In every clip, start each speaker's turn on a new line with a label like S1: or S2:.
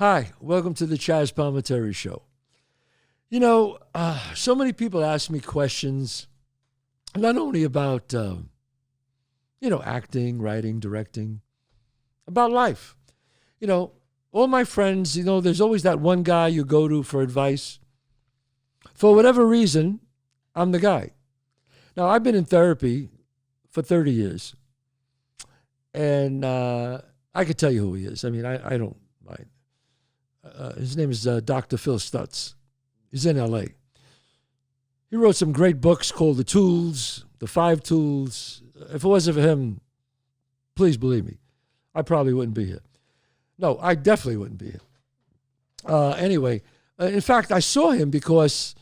S1: Hi, welcome to the Chazz Palminteri Show. So many people ask me questions, not only about, acting, writing, directing, about life. All my friends, there's always that one guy you go to for advice. For whatever reason, I'm the guy. Now, I've been in therapy for 30 years, and I could tell you who he is. I mean, I don't mind. His name is Dr. Phil Stutz. He's in L.A. He wrote some great books called The Tools, The Five Tools. If it wasn't for him, please believe me, I probably wouldn't be here. No, I definitely wouldn't be here. Anyway, in fact, I saw him because,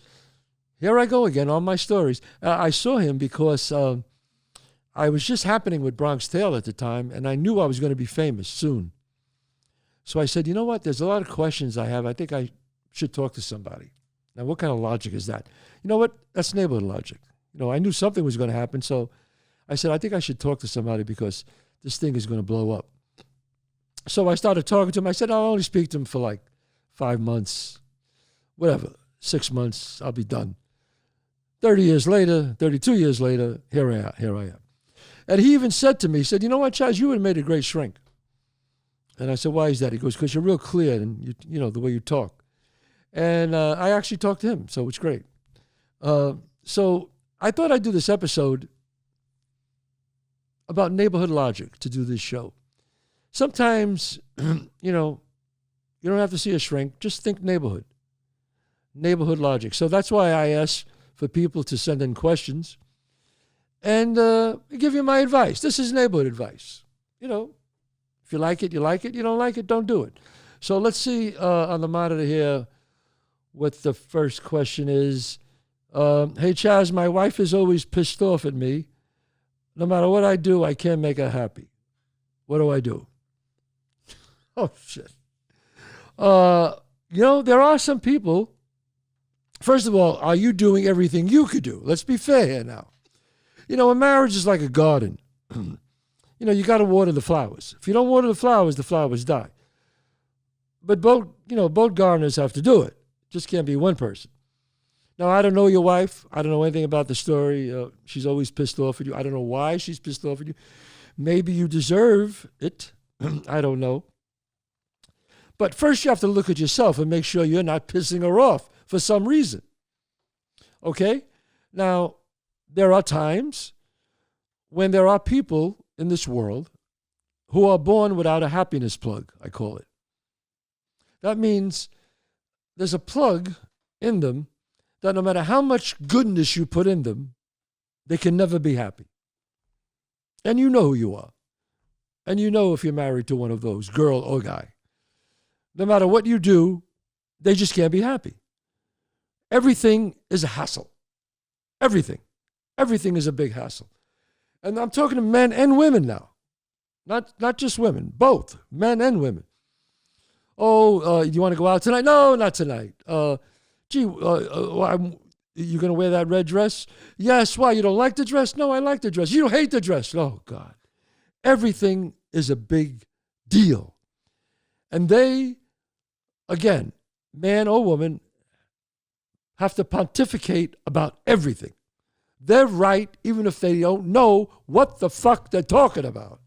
S1: here I go again on my stories. I saw him because I was just happening with Bronx Tale at the time, and I knew I was going to be famous soon. So I said, you know what? There's a lot of questions I have. I think I should talk to somebody. Now, what kind of logic is that? You know what? That's neighborhood logic. I knew something was going to happen, so I said, I think I should talk to somebody because this thing is going to blow up. So I started talking to him. I said, I'll only speak to him for like 5 months, whatever, 6 months, I'll be done. 32 years later, here I am. And he even said to me, he said, you know what, Chazz, you would have made a great shrink. And I said, why is that? He goes, because you're real clear and, the way you talk. And I actually talked to him, so it's great. So I thought I'd do this episode about neighborhood logic to do this show. Sometimes, you don't have to see a shrink. Just think neighborhood logic. So that's why I ask for people to send in questions and give you my advice. This is neighborhood advice. If you like it, you like it. You don't like it, don't do it. So let's see on the monitor here what the first question is. Hey, Chazz, my wife is always pissed off at me. No matter what I do, I can't make her happy. What do I do? Oh, shit. There are some people. First of all, are you doing everything you could do? Let's be fair here now. A marriage is like a garden. You got to water the flowers. If you don't water the flowers die. But both gardeners have to do it. Just can't be one person. Now, I don't know your wife. I don't know anything about the story. She's always pissed off at you. I don't know why she's pissed off at you. Maybe you deserve it. I don't know. But first you have to look at yourself and make sure you're not pissing her off for some reason. Okay? Now, there are times when there are people in this world who are born without a happiness plug, I call it. That means there's a plug in them that no matter how much goodness you put in them, they can never be happy. And you know who you are. And you know if you're married to one of those, girl or guy. No matter what you do, they just can't be happy. Everything is a hassle. Everything. Everything is a big hassle. And I'm talking to men and women now. Not just women, both, men and women. Oh, you want to go out tonight? No, not tonight. You going to wear that red dress? Yes. Why, you don't like the dress? No, I like the dress. You don't hate the dress? Oh, God. Everything is a big deal. And they, again, man or woman, have to pontificate about everything. They're right even if they don't know what the fuck they're talking about.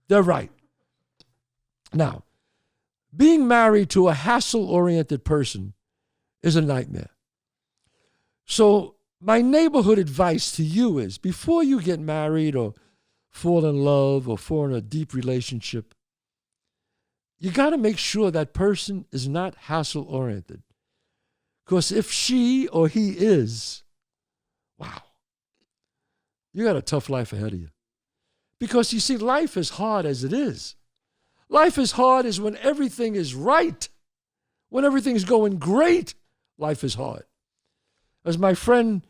S1: They're right. Now, being married to a hassle-oriented person is a nightmare. So my neighborhood advice to you is, before you get married or fall in love or fall in a deep relationship, you got to make sure that person is not hassle-oriented. Because if she or he is, wow, you got a tough life ahead of you. Because you see, life is hard as it is. Life is hard as when everything is right. When everything's going great, life is hard. As my friend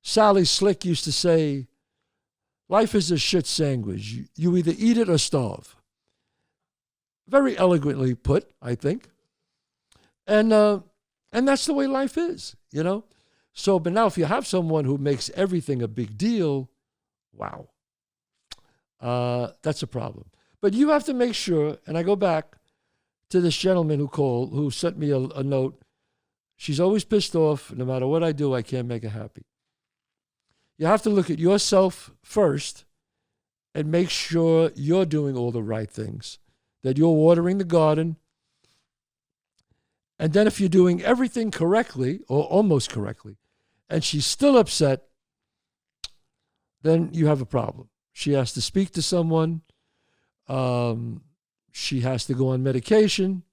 S1: Sally Slick used to say, life is a shit sandwich. You either eat it or starve. Very eloquently put, I think. And that's the way life is, So, but now if you have someone who makes everything a big deal, wow, that's a problem. But you have to make sure, and I go back to this gentleman who called, who sent me a note. She's always pissed off. No matter what I do, I can't make her happy. You have to look at yourself first and make sure you're doing all the right things, that you're watering the garden. And then if you're doing everything correctly, or almost correctly, and she's still upset, then you have a problem. She has to speak to someone. She has to go on medication,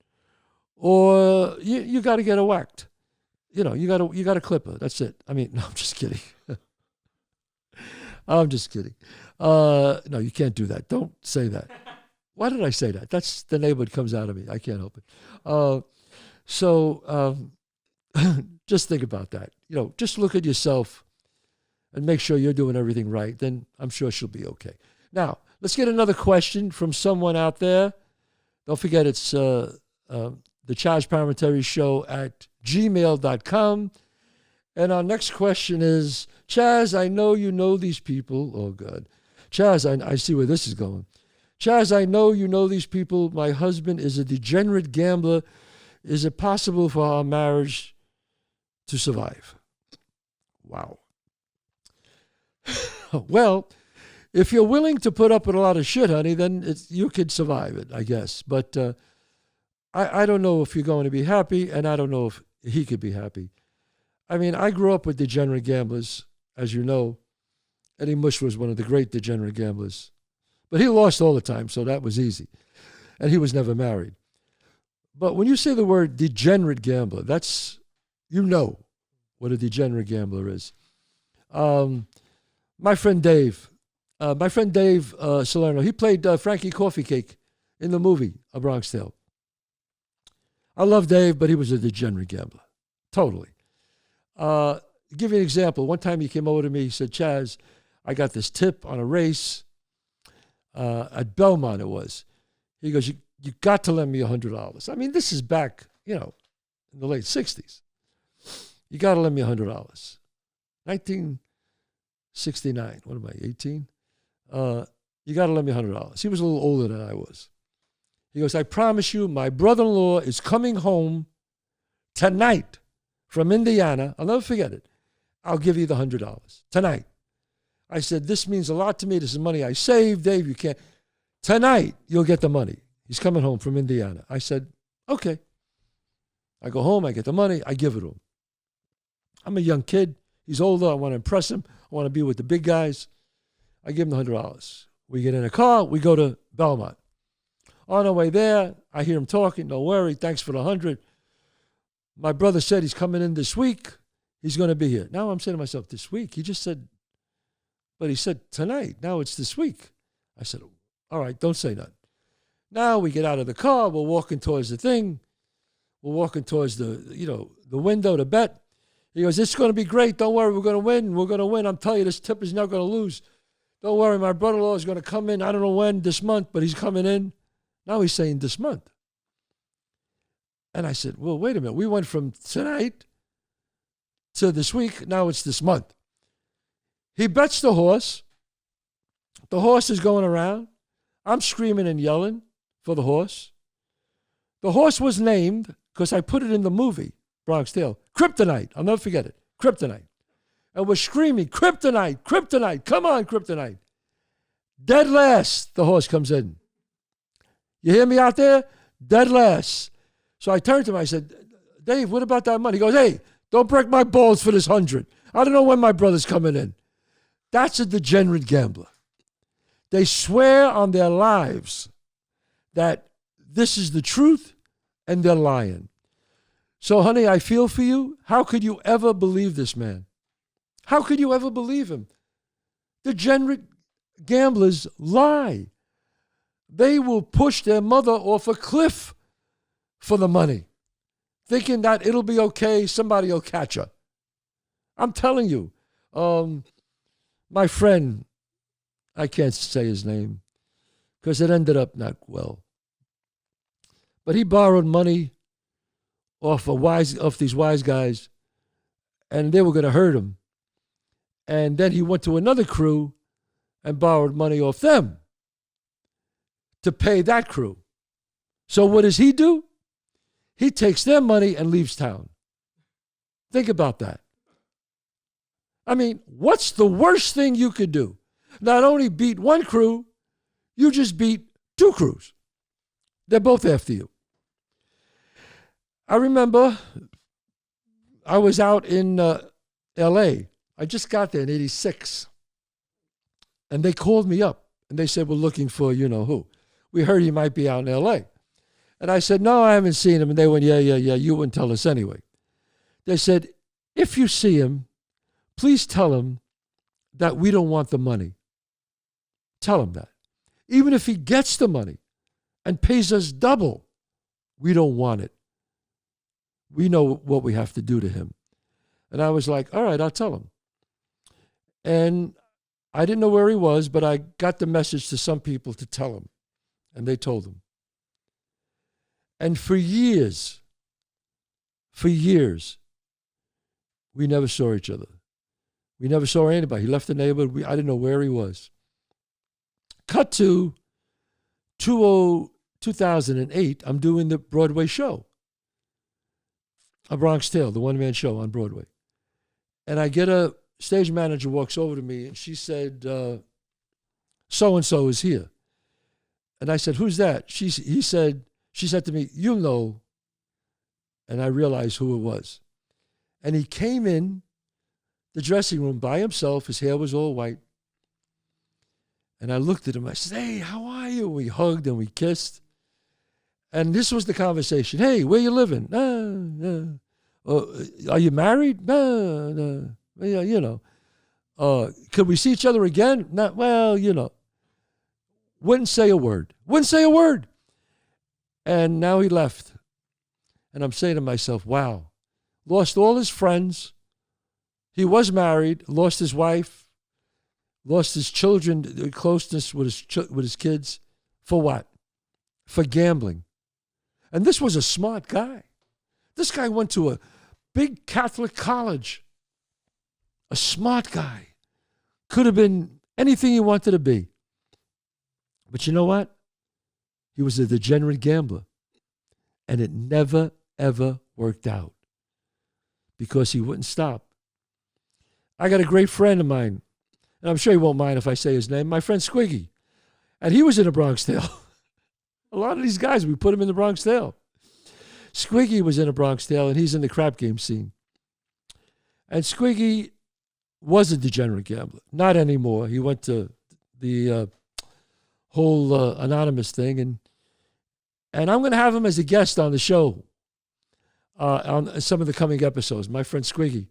S1: or you got to get her whacked. You got to clip her. That's it. I mean, no, I'm just kidding. I'm just kidding. No, you can't do that. Don't say that. Why did I say that? That's the neighborhood comes out of me. I can't help it. So just think about that. Just look at yourself and make sure you're doing everything right. Then I'm sure she'll be okay. Now, let's get another question from someone out there. Don't forget, it's the Chazz Palminteri Show at gmail.com. And our next question is, Chazz, I know you know these people. Oh, God. Chazz, I see where this is going. Chazz, I know you know these people. My husband is a degenerate gambler. Is it possible for our marriage to survive? Wow. Well, if you're willing to put up with a lot of shit, honey, then you could survive it, I guess. But I don't know if you're going to be happy, and I don't know if he could be happy. I mean, I grew up with degenerate gamblers, as you know. Eddie Mush was one of the great degenerate gamblers. But he lost all the time, so that was easy. And he was never married. But when you say the word degenerate gambler, that's, what a degenerate gambler is. My friend Dave Salerno, he played Frankie Coffee Cake in the movie A Bronx Tale. I love Dave, but he was a degenerate gambler. Totally. Give you an example. One time he came over to me, he said, Chazz, I got this tip on a race at Belmont it was. He goes, you got to lend me $100. I mean, this is back, in the late 60s. You got to lend me $100. 1969. What am I, 18? You got to lend me $100. He was a little older than I was. He goes, I promise you, my brother-in-law is coming home tonight from Indiana. I'll never forget it. I'll give you the $100 tonight. I said, this means a lot to me. This is money I saved. Dave, you can't. Tonight, you'll get the money. He's coming home from Indiana. I said, okay. I go home. I get the money. I give it to him. I'm a young kid. He's older. I want to impress him. I want to be with the big guys. I give him the $100. We get in a car. We go to Belmont. On our way there, I hear him talking. Don't worry. Thanks for the 100. My brother said he's coming in this week. He's going to be here. Now I'm saying to myself, this week? He just said, but he said tonight. Now it's this week. I said, all right, don't say nothing. Now we get out of the car. We're walking towards the thing. We're walking towards the window to bet. He goes, it's going to be great. Don't worry. We're going to win. We're going to win. I'm telling you, this tip is not going to lose. Don't worry. My brother-in-law is going to come in. I don't know when, this month, but he's coming in. Now he's saying this month. And I said, well, wait a minute. We went from tonight to this week. Now it's this month. He bets the horse. The horse is going around. I'm screaming and yelling for the horse. The horse was named, because I put it in the movie, Bronx Tale, Kryptonite. I'll never forget it. Kryptonite. And we're screaming, Kryptonite, Kryptonite, come on, Kryptonite. Dead last, the horse comes in. You hear me out there? Dead last. So I turned to him, I said, Dave, what about that money? He goes, hey, don't break my balls for this 100. I don't know when my brother's coming in. That's a degenerate gambler. They swear on their lives that this is the truth, and they're lying. So, honey, I feel for you. How could you ever believe this man? How could you ever believe him? Degenerate gamblers lie. They will push their mother off a cliff for the money, thinking that it'll be okay, somebody will catch her. I'm telling you, my friend, I can't say his name because it ended up not well. But he borrowed money off these wise guys, and they were going to hurt him. And then he went to another crew and borrowed money off them to pay that crew. So what does he do? He takes their money and leaves town. Think about that. I mean, what's the worst thing you could do? Not only beat one crew, you just beat two crews. They're both after you. I remember I was out in L.A. I just got there in 86. And they called me up. And they said, we're looking for you-know-who. We heard he might be out in L.A. And I said, no, I haven't seen him. And they went, yeah, you wouldn't tell us anyway. They said, if you see him, please tell him that we don't want the money. Tell him that. Even if he gets the money and pays us double, we don't want it. We know what we have to do to him. And I was like, all right, I'll tell him. And I didn't know where he was, but I got the message to some people to tell him. And they told him. And for years, we never saw each other. We never saw anybody. He left the neighborhood. I didn't know where he was. Cut to 2008, I'm doing the Broadway show. A Bronx Tale, the one-man show on Broadway. And I get a stage manager walks over to me, and she said, so-and-so is here. And I said, who's that? She said to me, you know. And I realized who it was. And he came in the dressing room by himself. His hair was all white. And I looked at him. I said, hey, how are you? We hugged and we kissed. And this was the conversation. Hey, where you living? Are you married? No. Yeah, could we see each other again? Not, well, Wouldn't say a word. And now he left. And I'm saying to myself, wow, lost all his friends. He was married, lost his wife, lost his children, the closeness with his kids. For what? For gambling. And this was a smart guy. This guy went to a big Catholic college. A smart guy. Could have been anything he wanted to be. But you know what? He was a degenerate gambler. And it never, ever worked out. Because he wouldn't stop. I got a great friend of mine, and I'm sure he won't mind if I say his name, my friend Squiggy. And he was in A Bronx Tale. A lot of these guys, we put him in The Bronx Tale. Squiggy was in A Bronx Tale, and he's in the crap game scene. And Squiggy was a degenerate gambler. Not anymore. He went to the whole anonymous thing, and I'm going to have him as a guest on the show on some of the coming episodes, my friend Squiggy.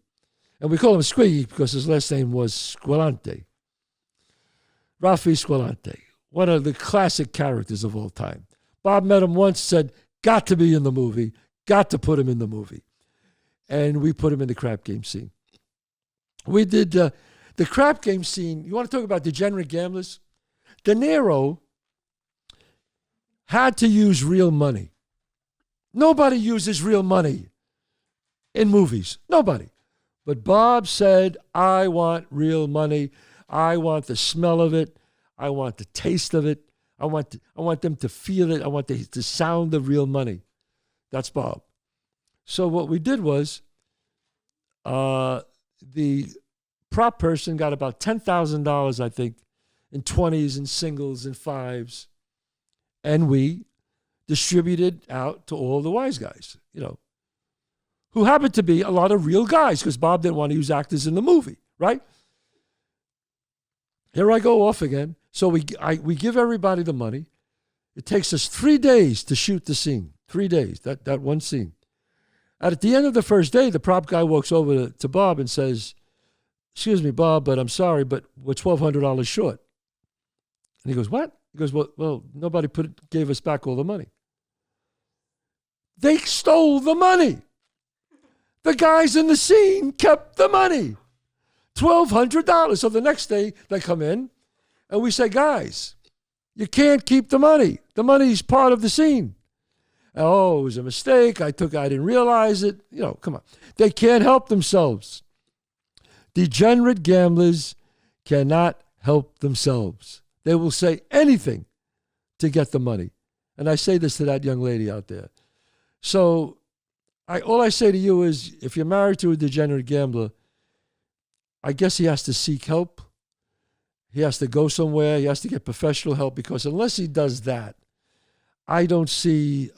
S1: And we call him Squiggy because his last name was Squillante. Ralphie Squillante, one of the classic characters of all time. Bob met him once, said, got to be in the movie, got to put him in the movie. And we put him in the crap game scene. We did the crap game scene. You want to talk about degenerate gamblers? De Niro had to use real money. Nobody uses real money in movies. Nobody. But Bob said, I want real money. I want the smell of it. I want the taste of it. I want them to feel it. I want the sound of real money. That's Bob. So what we did was the prop person got about $10,000, I think, in 20s and singles and fives. And we distributed out to all the wise guys, who happened to be a lot of real guys because Bob didn't want to use actors in the movie, right? Here I go off again. So we give everybody the money. It takes us 3 days to shoot the scene. 3 days, that one scene. And at the end of the first day, the prop guy walks over to Bob and says, excuse me, Bob, but I'm sorry, but we're $1,200 short. And he goes, what? He goes, well, nobody gave us back all the money. They stole the money. The guys in the scene kept the money. $1,200. So the next day they come in and we say, guys, you can't keep the money. The money's part of the scene. Oh, it was a mistake. I didn't realize it. Come on. They can't help themselves. Degenerate gamblers cannot help themselves. They will say anything to get the money. And I say this to that young lady out there. So all I say to you is, if you're married to a degenerate gambler, I guess he has to seek help. He has to go somewhere. He has to get professional help, because unless he does that, I don't see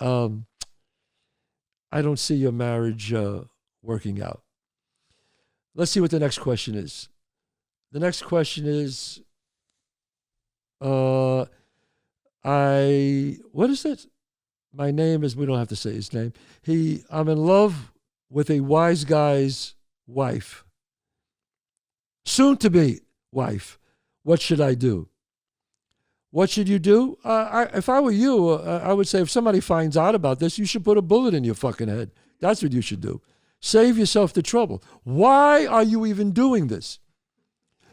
S1: your marriage working out. Let's see what the next question is. The next question is, what is it? My name is, we don't have to say his name. I'm in love with a wise guy's wife. Soon to be wife. What should I do? What should you do? If I were you, I would say, if somebody finds out about this, you should put a bullet in your fucking head. That's what you should do. Save yourself the trouble. Why are you even doing this?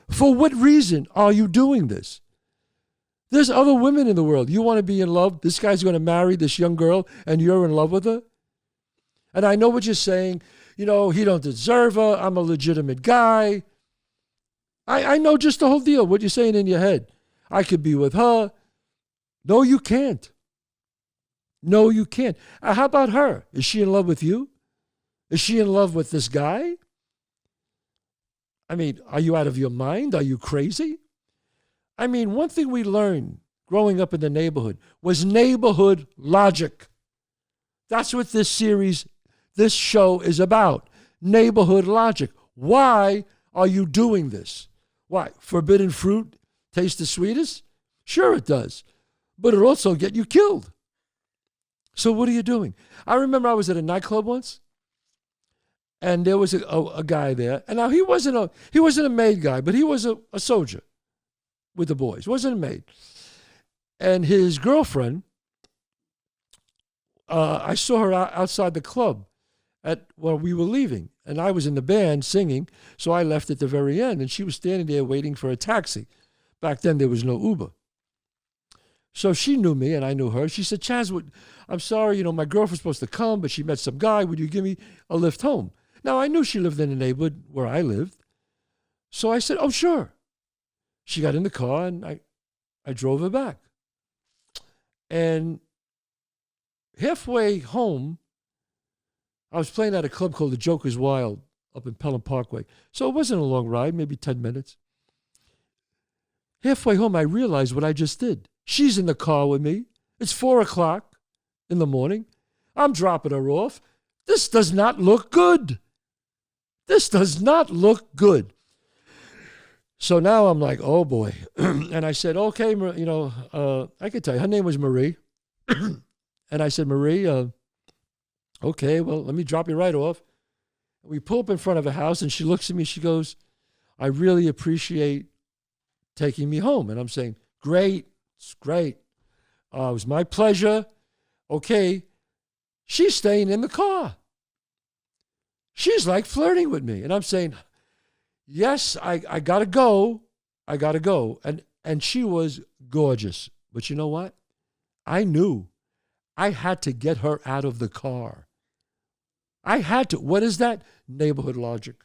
S1: For what reason are you doing this? There's other women in the world. You want to be in love? This guy's going to marry this young girl and you're in love with her? And I know what you're saying. He don't deserve her. I'm a legitimate guy. I know just the whole deal, what you're saying in your head. I could be with her. No, you can't. No, you can't. How about her? Is she in love with you? Is she in love with this guy? I mean, are you out of your mind? Are you crazy? I mean, one thing we learned growing up in the neighborhood was neighborhood logic. That's what this show is about. Neighborhood logic. Why are you doing this? Why? Forbidden fruit tastes the sweetest? Sure it does. But it'll also get you killed. So what are you doing? I remember I was at a nightclub once, and there was a guy there. And now he wasn't a maid guy, but he was a soldier with the boys. Wasn't a maid. And his girlfriend, I saw her outside the club while we were leaving. And I was in the band singing, so I left at the very end. And she was standing there waiting for a taxi. Back then, there was no Uber. So she knew me, and I knew her. She said, Chazz, I'm sorry, my girlfriend's supposed to come, but she met some guy. Would you give me a lift home? Now, I knew she lived in the neighborhood where I lived. So I said, oh, sure. She got in the car, and I drove her back. And halfway home, I was playing at a club called the Joker's Wild up in Pelham Parkway. So it wasn't a long ride, maybe 10 minutes. Halfway home, I realized what I just did. She's in the car with me. It's 4 o'clock in the morning. I'm dropping her off. This does not look good. This does not look good. So now I'm like, oh boy. And I said, okay, I could tell you. Her name was Marie. And I said, Marie, okay, well, let me drop you right off. We pull up in front of a house, and she looks at me. She goes, I really appreciate taking me home. And I'm saying, great, it's great. It was my pleasure. Okay. She's staying in the car. She's like flirting with me. And I'm saying, yes, I got to go. I got to go. And she was gorgeous. But you know what? I knew I had to get her out of the car. I had to. What is that? Neighborhood logic.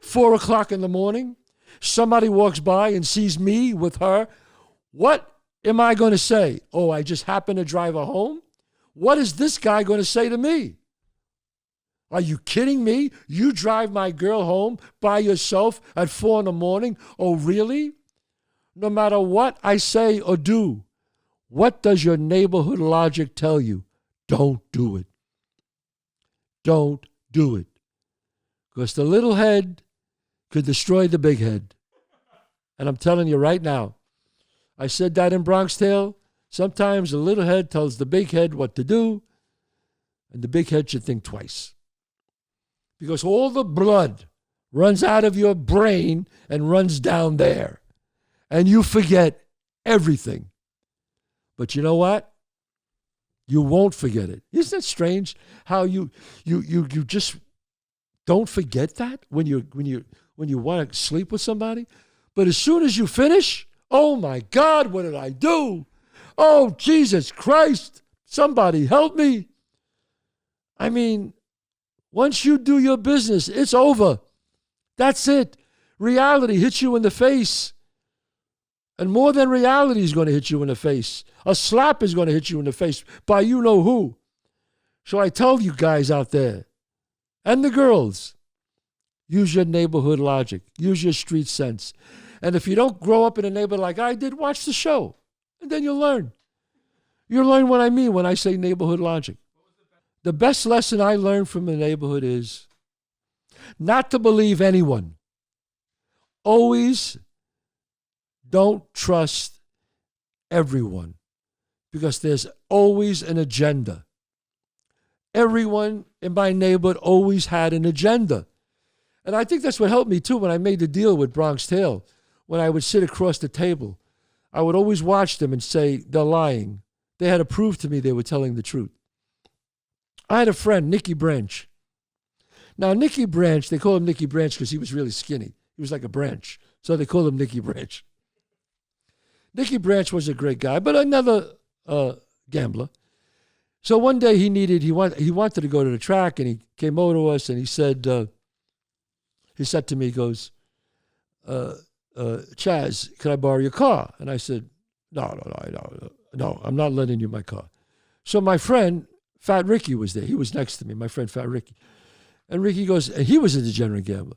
S1: 4 o'clock in the morning, somebody walks by and sees me with her. What am I going to say? Oh, I just happened to drive her home? What is this guy going to say to me? Are you kidding me? You drive my girl home by yourself at 4 in the morning? Oh, really? No matter what I say or do, what does your neighborhood logic tell you? Don't do it. Don't do it. Because the little head could destroy the big head. And I'm telling you right now, I said that in Bronx Tale. Sometimes the little head tells the big head what to do, and the big head should think twice. Because all the blood runs out of your brain and runs down there. And you forget everything. But you know what? You won't forget it. Isn't it strange how you just don't forget that when you want to sleep with somebody? But as soon as you finish, oh my God, what did I do? Oh, Jesus Christ, somebody help me. I mean, once you do your business, it's over. That's it. Reality hits you in the face. And more than reality is going to hit you in the face. A slap is going to hit you in the face by you know who. So I tell you guys out there, and the girls, use your neighborhood logic. Use your street sense. And if you don't grow up in a neighborhood like I did, watch the show. And then you'll learn. You'll learn what I mean when I say neighborhood logic. The best lesson I learned from the neighborhood is not to believe anyone. Always don't trust everyone because there's always an agenda. Everyone in my neighborhood always had an agenda. And I think that's what helped me too when I made the deal with Bronx Tale. When I would sit across the table, I would always watch them and say, they're lying. They had to prove to me they were telling the truth. I had a friend, Nicky Branch. Now, Nicky Branch, they call him Nicky Branch because he was really skinny. He was like a branch. So they called him Nicky Branch. Nicky Branch was a great guy, but another gambler. So one day he wanted to go to the track, and he came over to us, and he said to me, he goes, Chazz, can I borrow your car? And I said, no, I'm not lending you my car. So my friend, Fat Ricky, was there. He was next to me, my friend Fat Ricky. And Ricky goes, and he was a degenerate gambler.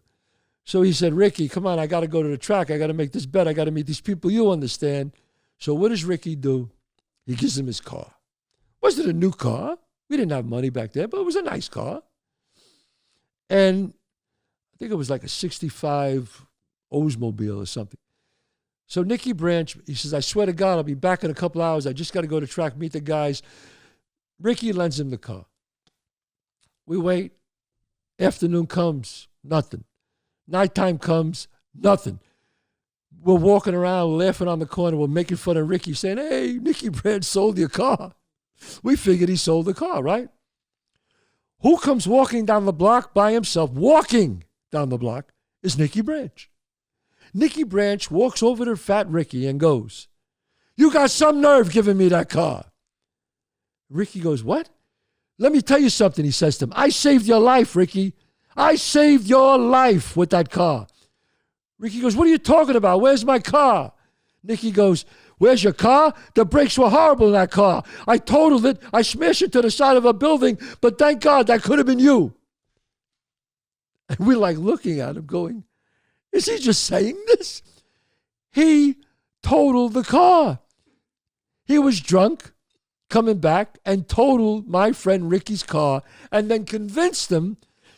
S1: So he said, Ricky, come on, I got to go to the track. I got to make this bet. I got to meet these people. You understand. So what does Ricky do? He gives him his car. Wasn't a new car. We didn't have money back then, but it was a nice car. And I think it was like a 65 Oldsmobile or something. So Nicky Branch, he says, I swear to God, I'll be back in a couple hours. I just got to go to track, meet the guys. Ricky lends him the car. We wait. Afternoon comes, nothing. Nighttime comes, nothing. We're walking around, laughing on the corner. We're making fun of Ricky, saying, hey, Nicky Branch sold your car. We figured he sold the car, right? Who comes walking down the block by himself, walking down the block, is Nicky Branch. Nicky Branch walks over to Fat Ricky and goes, you got some nerve giving me that car. Ricky goes, what? Let me tell you something, he says to him. I saved your life, Ricky. I saved your life with that car. Ricky goes, what are you talking about? Where's my car? Nicky goes, where's your car? The brakes were horrible in that car. I totaled it. I smashed it to the side of a building, but thank God that could have been you. And we're like looking at him going, is he just saying this? He totaled the car. He was drunk, coming back, and totaled my friend Ricky's car, and then convinced him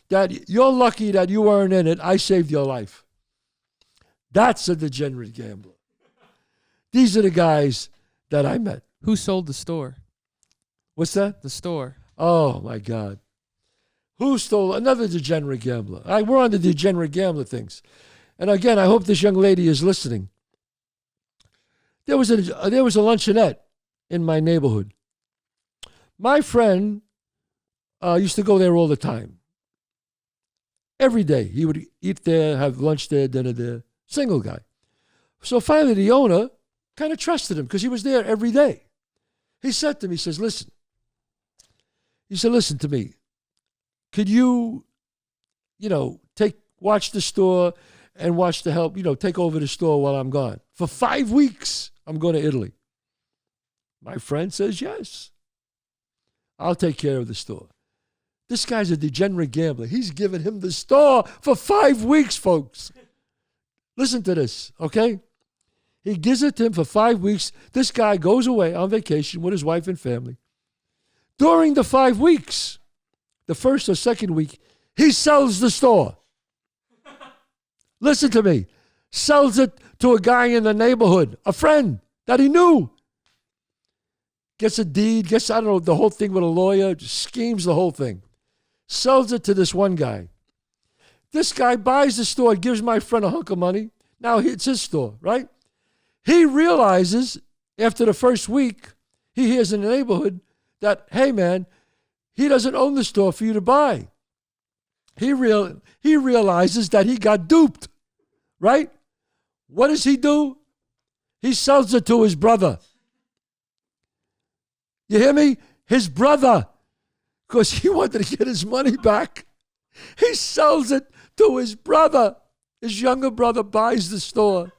S1: that you're lucky that you weren't in it. I saved your life. That's a degenerate gambler. These are the guys that I met.
S2: Who sold the store?
S1: What's that?
S2: The store.
S1: Oh, my God. Who stole another degenerate gambler? We're on the degenerate gambler things. And again, I hope this young lady is listening. There was a luncheonette in my neighborhood. My friend used to go there all the time. Every day. He would eat there, have lunch there, dinner there. Single guy. So finally the owner kind of trusted him because he was there every day. He said to me, he says, listen. He said, listen to me. Could you, watch the store and watch the help, take over the store while I'm gone? For 5 weeks, I'm going to Italy. My friend says, yes. I'll take care of the store. This guy's a degenerate gambler. He's giving him the store for 5 weeks, folks. Listen to this, okay? He gives it to him for 5 weeks. This guy goes away on vacation with his wife and family. During the 5 weeks, the first or second week, he sells the store. Listen to me. Sells it to a guy in the neighborhood, a friend that he knew. Gets a deed, the whole thing with a lawyer, schemes the whole thing. Sells it to this one guy. This guy buys the store, gives my friend a hunk of money. Now it's his store, right? He realizes after the first week, he hears in the neighborhood that, hey man, he doesn't own the store for you to buy. He realizes that he got duped, right? What does he do? He sells it to his brother. You hear me? His brother. Because he wanted to get his money back. He sells it to his brother. His younger brother buys the store.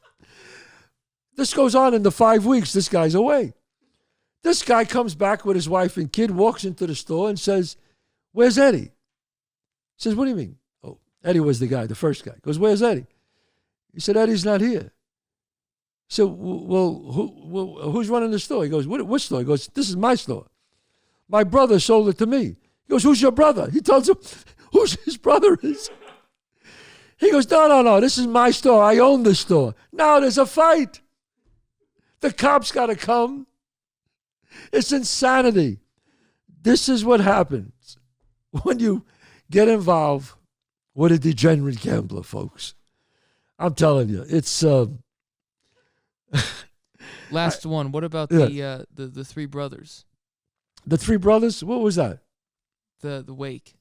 S1: This goes on in the 5 weeks. This guy's away. This guy comes back with his wife and kid, walks into the store and says, "Where's Eddie?" He says, "What do you mean?" Oh, Eddie was the guy, the first guy. He goes, "Where's Eddie?" He said, "Eddie's not here." So, well, who's running the store? He goes, what store? He goes, "This is my store. My brother sold it to me." He goes, "Who's your brother?" He tells him who his brother is. He goes, No, this is my store. I own the store. Now there's a fight. The cops got to come. It's insanity. This is what happens when you get involved with a degenerate gambler, folks. I'm telling you, it's...
S2: Last one. What about the three brothers?
S1: The three brothers? What was that?
S2: The wake.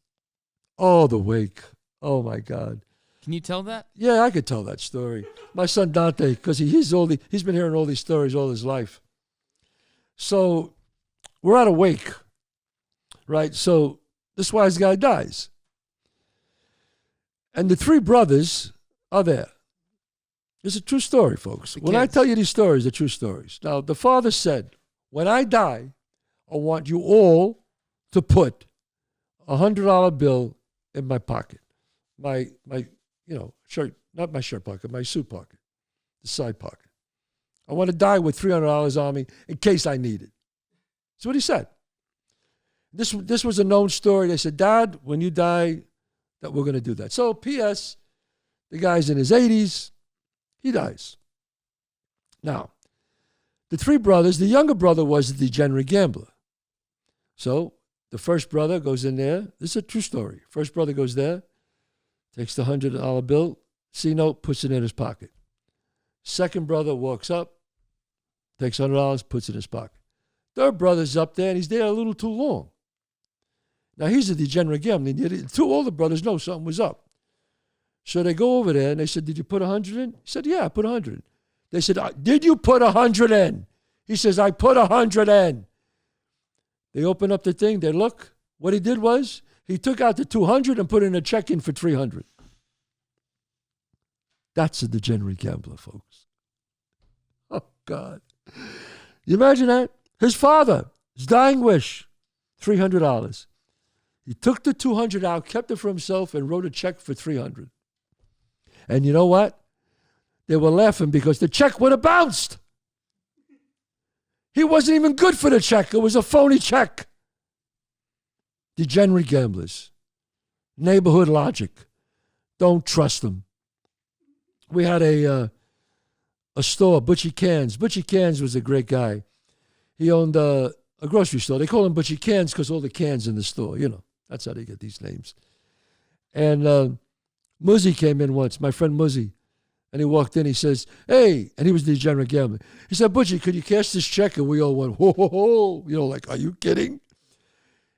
S1: Oh, the wake. Oh, my God.
S2: Can you tell that?
S1: Yeah, I could tell that story. My son Dante, because he's been hearing all these stories all his life. So we're at a wake, right? So this wise guy dies. And the three brothers are there. It's a true story, folks. When I tell you these stories, they're true stories. Now, the father said, "When I die, I want you all to put $100 bill in my pocket. My shirt, not my shirt pocket, my suit pocket, the side pocket. I want to die with $300 on me in case I need it." That's what he said. This was a known story. They said, "Dad, when you die, that we're going to do that." So, P.S., the guy's in his 80s. He dies. Now, the three brothers, the younger brother was the degenerate gambler. So, the first brother goes in there. This is a true story. First brother goes there, takes the $100 bill, C-note, puts it in his pocket. Second brother walks up, takes $100, puts it in his pocket. Third brother's up there, and he's there a little too long. Now, he's a degenerate gambler. Two older brothers know something was up. So they go over there, and they said, "Did you put 100 in?" He said, "Yeah, I put 100 in." They said, "Did you put 100 in?" He says, "I put 100 in." They open up the thing. They look. What he did was he took out the 200 and put in a check in for 300. That's a degenerate gambler, folks. Oh, God. You imagine that? His father, his dying wish, $300. He took the 200 out, kept it for himself, and wrote a check for 300. And you know what? They were laughing because the check would have bounced. He wasn't even good for the check. It was a phony check. Degenerate gamblers. Neighborhood logic. Don't trust them. We had a store, Butchie Cans. Butchie Cans was a great guy. He owned a grocery store. They call him Butchie Cans because all the cans in the store. You know, that's how they get these names. And Muzzy came in once, my friend Muzzy. And he walked in, he says, "Hey," and he was the degenerate gambler. He said, "Butchie, could you cash this check?" And we all went, "Whoa, whoa, whoa." You know, like, are you kidding?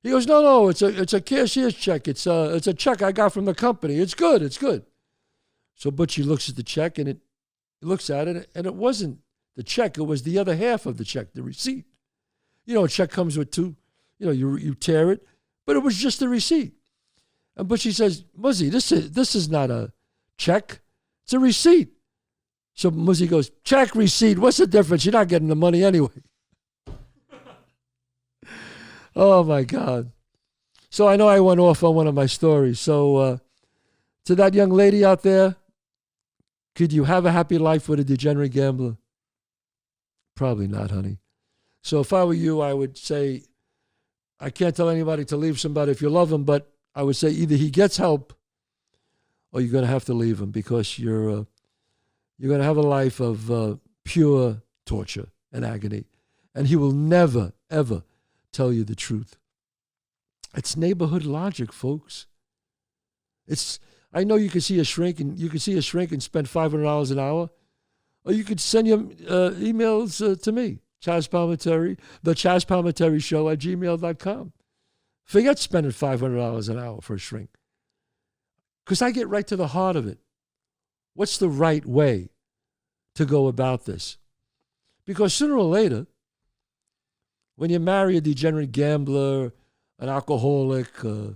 S1: He goes, No, it's a cashier's check. It's a check I got from the company. It's good. So Butchie looks at the check, and he looks at it, and it wasn't the check. It was the other half of the check, the receipt. You know, a check comes with two. You know, you tear it, but it was just the receipt. And Butchie says, "Muzzy, this is not a check. It's a receipt." So Muzzy goes, "Check, receipt, what's the difference? You're not getting the money anyway." Oh, my God. So I know I went off on one of my stories. So to that young lady out there, could you have a happy life with a degenerate gambler? Probably not, honey. So if I were you, I would say, I can't tell anybody to leave somebody if you love them, but I would say either he gets help or you're going to have to leave him because you're going to have a life of pure torture and agony. And he will never, ever tell you the truth. It's neighborhood logic, folks. I know you can see a shrink and spend $500 an hour, or you could send your emails to me, Chazz Palminteri, the Chazz Palminteri Show at gmail.com. Forget spending $500 an hour for a shrink. Because I get right to the heart of it. What's the right way to go about this? Because sooner or later, when you marry a degenerate gambler, an alcoholic, a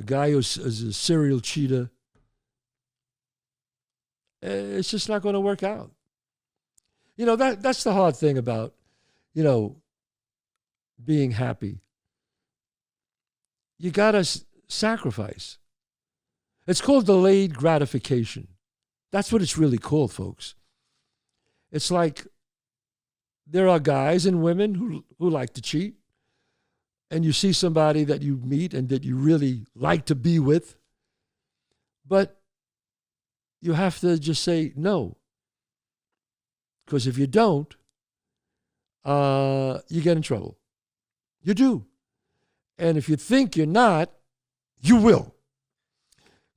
S1: guy who's a serial cheater, it's just not going to work out. You know, that's the hard thing about, you know, being happy. You got to sacrifice. It's called delayed gratification. That's what it's really called, folks. It's like there are guys and women who like to cheat, and you see somebody that you meet and that you really like to be with, but you have to just say no. Because if you don't, you get in trouble. You do. And if you think you're not, you will.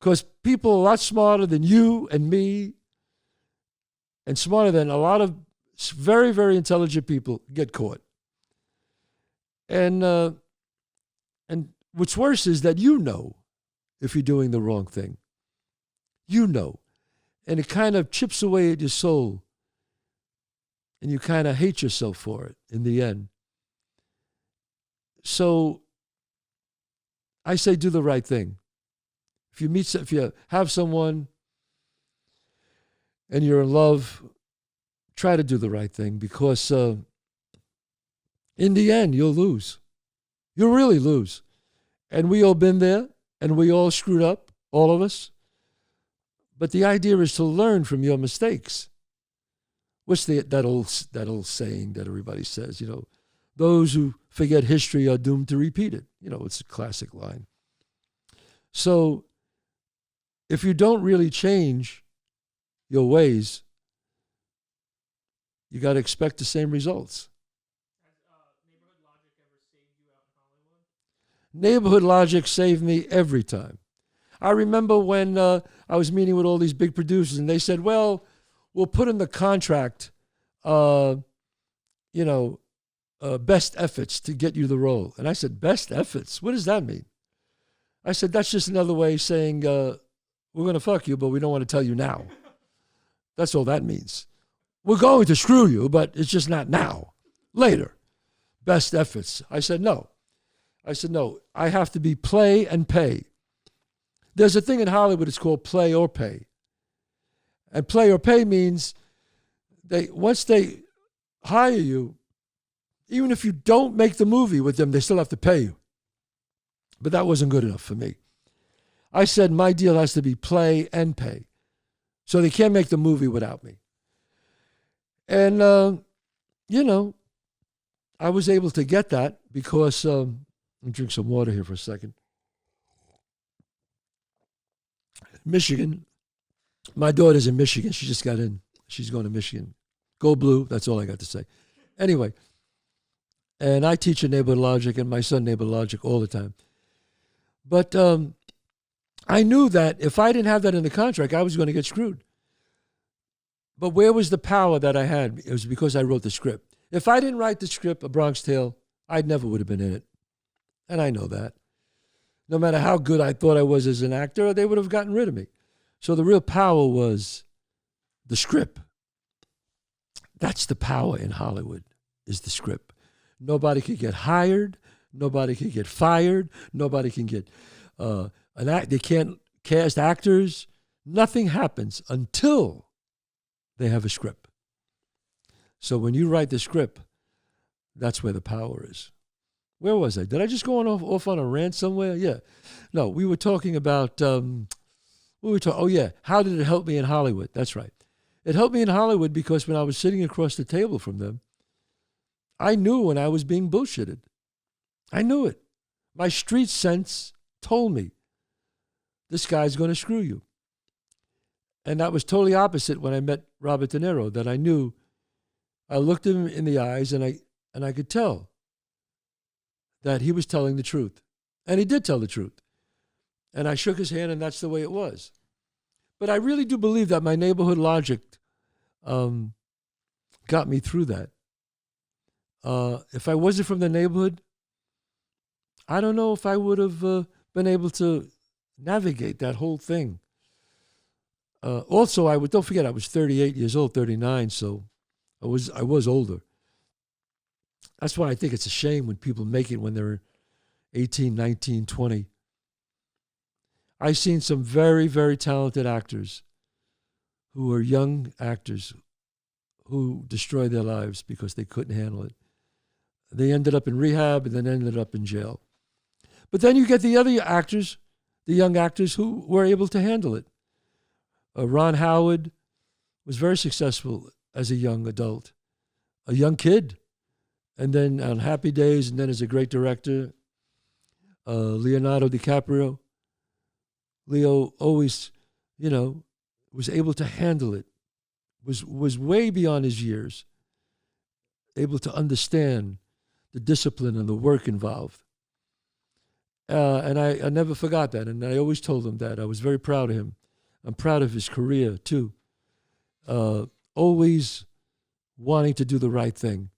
S1: Because people are a lot smarter than you and me, and smarter than a lot of very, very intelligent people get caught. And what's worse is that you know if you're doing the wrong thing. You know. And it kind of chips away at your soul. And you kind of hate yourself for it in the end. So I say do the right thing. If you have someone and you're in love, try to do the right thing, because in the end, you'll lose. You'll really lose. And we all been there, and we all screwed up, all of us. But the idea is to learn from your mistakes. What's that old saying that everybody says, those who forget history are doomed to repeat it. It's a classic line. So if you don't really change your ways, you got to expect the same results.
S2: Has Neighborhood Logic ever saved you out in Hollywood?
S1: Neighborhood Logic saved me every time. I remember when I was meeting with all these big producers, and they said, well, we'll put in the contract, best efforts to get you the role. And I said, best efforts? What does that mean? I said, that's just another way of saying, we're going to fuck you, but we don't want to tell you now. That's all that means. We're going to screw you, but it's just not now. Later. Best efforts. I said, no. I have to be play and pay. There's a thing in Hollywood, it's called play or pay. And play or pay means once they hire you, even if you don't make the movie with them, they still have to pay you. But that wasn't good enough for me. I said my deal has to be play and pay. So they can't make the movie without me. And, I was able to get that because, let me drink some water here for a second. Michigan. My daughter's in Michigan. She just got in. She's going to Michigan. Go Blue. That's all I got to say. Anyway, and I teach in Neighborhood Logic and my son Neighborhood Logic all the time. But I knew that if I didn't have that in the contract, I was going to get screwed. But where was the power that I had? It was because I wrote the script. If I didn't write the script, A Bronx Tale, I never would have been in it. And I know that. No matter how good I thought I was as an actor, they would have gotten rid of me. So the real power was the script. That's the power in Hollywood, is the script. Nobody could get hired. Nobody can get fired. Nobody can get they can't cast actors. Nothing happens until they have a script. So when you write the script, that's where the power is. Where was I? Did I just go off on a rant somewhere? Yeah. No, we were talking about, how did it help me in Hollywood? That's right. It helped me in Hollywood because when I was sitting across the table from them, I knew when I was being bullshitted. I knew it. My street sense told me, this guy's going to screw you. And that was totally opposite when I met Robert De Niro, that I knew. I looked him in the eyes and I could tell that he was telling the truth. And he did tell the truth. And I shook his hand, and that's the way it was. But I really do believe that my Neighborhood Logic got me through that. If I wasn't from the neighborhood, I don't know if I would have been able to navigate that whole thing. Also, don't forget, I was 38 years old, 39, so I was older. That's why I think it's a shame when people make it when they're 18, 19, 20. I've seen some very, very talented actors who are young actors who destroy their lives because they couldn't handle it. They ended up in rehab and then ended up in jail. But then you get the other actors, the young actors who were able to handle it. Ron Howard was very successful as a young adult, a young kid, and then on Happy Days, and then as a great director. Leonardo DiCaprio. Leo always, was able to handle it, was way beyond his years, able to understand the discipline and the work involved. And I never forgot that, and I always told him that. I was very proud of him. I'm proud of his career, too. Always wanting to do the right thing.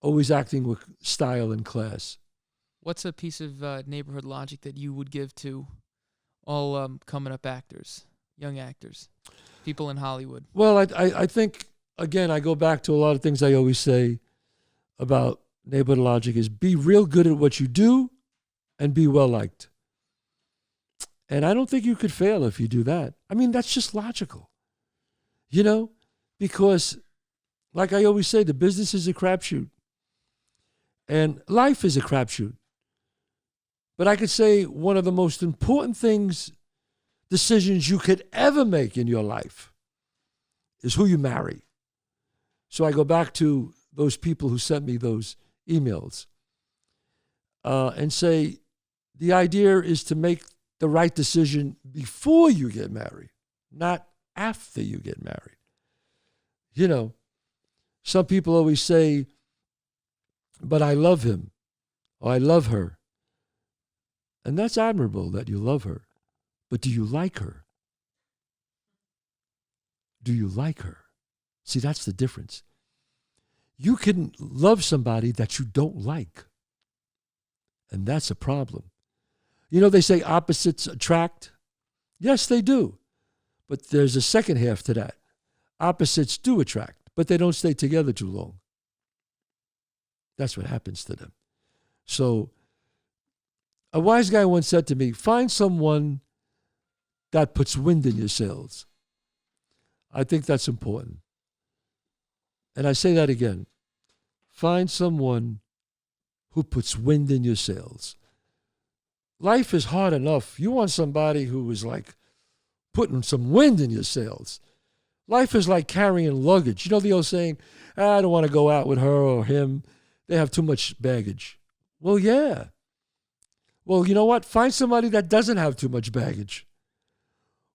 S1: Always acting with style and class.
S3: What's a piece of neighborhood logic that you would give to all coming up actors, young actors, people in Hollywood?
S1: Well, I think, again, I go back to a lot of things I always say about neighborhood logic is be real good at what you do and be well liked. And I don't think you could fail if you do that. I mean, that's just logical, because like I always say, the business is a crapshoot and life is a crapshoot. But I could say one of the most important decisions you could ever make in your life is who you marry. So I go back to those people who sent me those emails and say the idea is to make the right decision before you get married, not after you get married. Some people always say, but I love him or I love her. And that's admirable that you love her. But do you like her? Do you like her? See, that's the difference. You can love somebody that you don't like. And that's a problem. They say opposites attract. Yes, they do. But there's a second half to that. Opposites do attract, but they don't stay together too long. That's what happens to them. So, a wise guy once said to me, find someone that puts wind in your sails. I think that's important. And I say that again. Find someone who puts wind in your sails. Life is hard enough. You want somebody who is like putting some wind in your sails. Life is like carrying luggage. The old saying, I don't want to go out with her or him. They have too much baggage. Well, yeah. Well, you know what? Find somebody that doesn't have too much baggage.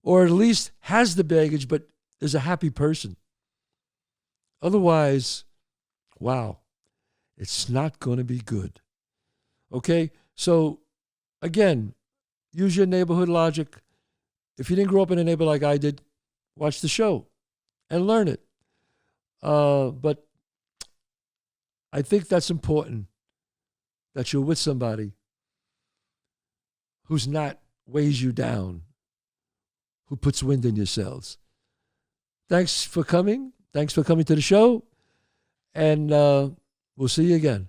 S1: Or at least has the baggage, but is a happy person. Otherwise, wow, it's not going to be good. Okay? So, again, use your neighborhood logic. If you didn't grow up in a neighborhood like I did, watch the show and learn it. But I think that's important, that you're with somebody who's not weighs you down, who puts wind in your sails. Thanks for coming. Thanks for coming to the show. And we'll see you again.